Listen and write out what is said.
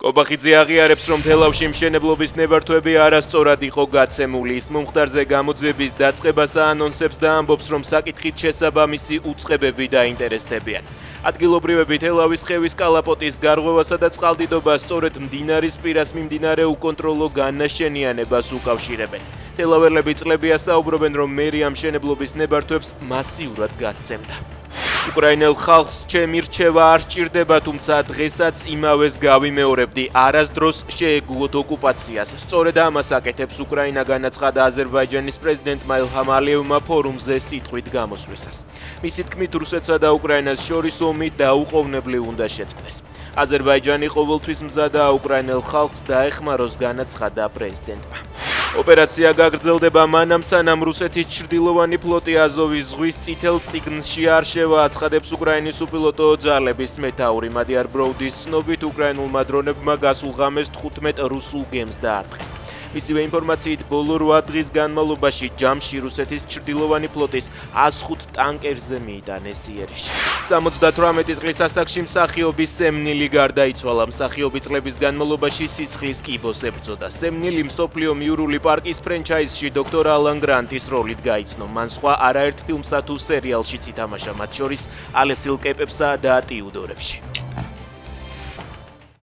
კობახიძე აღიარებს, რომ თელავში მშენებლობის ნებართვები არასწორად იყო გაცემული. ის მომხდარზე გამოძიების დაწყებას აანონსებს და ამბობს, რომ საკითხით შესაბამისი უწყებები დაინტერესდებიან. ადგილობრივები თელავის ხევის კალაპოტის გარღვევასა და წყალდიდობას სწორედ მდინარის პირას მიმდინარე უკონტროლო განაშენიანებას უკავშირებენ. თელავერლები წლებია საუბრობენ, რომ მერია მშენებლობის ნებართვებს მასიურად გასცემდა. უკრაინელ ხალხს ჩემი რჩევა არ სჭირდება, თუმცა დღესაც იმავეს გავიმეორებდი, არასდროს შეეგუოთ ოკუპაციას. სწორედ ამას აკეთებს უკრაინა, განაცხადა აზერბაიჯანის პრეზიდენტმა ილჰამ ალიევმა ფორუმზე სიტყვით გამოსვლისას. მისი თქმით, რუსეთსა და უკრაინას შორის ომი დაუყოვნებლივ უნდა შეწყდეს. აზერბაიჯანი ყოველთვის მზადაა უკრაინელ ხალხს დაეხმაროს, განაცხადა პრეზიდენტმა. ოპერაცია გაგრძელდება მანამ, სანამ რუსეთის ჩრდილოვანი ფლოტი აზოვის ზღვის წითელ წიგნში არ შევა, აცხადებს უკრაინის უპილოტო ძალების მეთაური. მადიარ ბროუდის ცნობით, უკრაინულმა დრონებმა გასულ ღამეს 15 რუსულ გემს დაარტყეს. მისივე ინფორმაციით, ბოლო 8 დღის განმავლობაში ჯამში რუსეთის ჩრდილოვანი ფლოტის 105 ტანკერზე მიიტანეს იერიში. 78 წლის ასაკში მსახიობი სემნილი გარდაიცვალა. მსახიობი წლების განმავლობაში სისხლის კიბოს ებრძოდა. სემნილი მსოფლიო მიურული პარკის ფრენჩაიზში დოქტორ ალან გრანტის როლით გაიცნო. მან სხვა არაერთ ფილმსა თუ სერიალშიც ითამაშა, მათ შორის ალესილ კეპებსა და ტიუდორებში.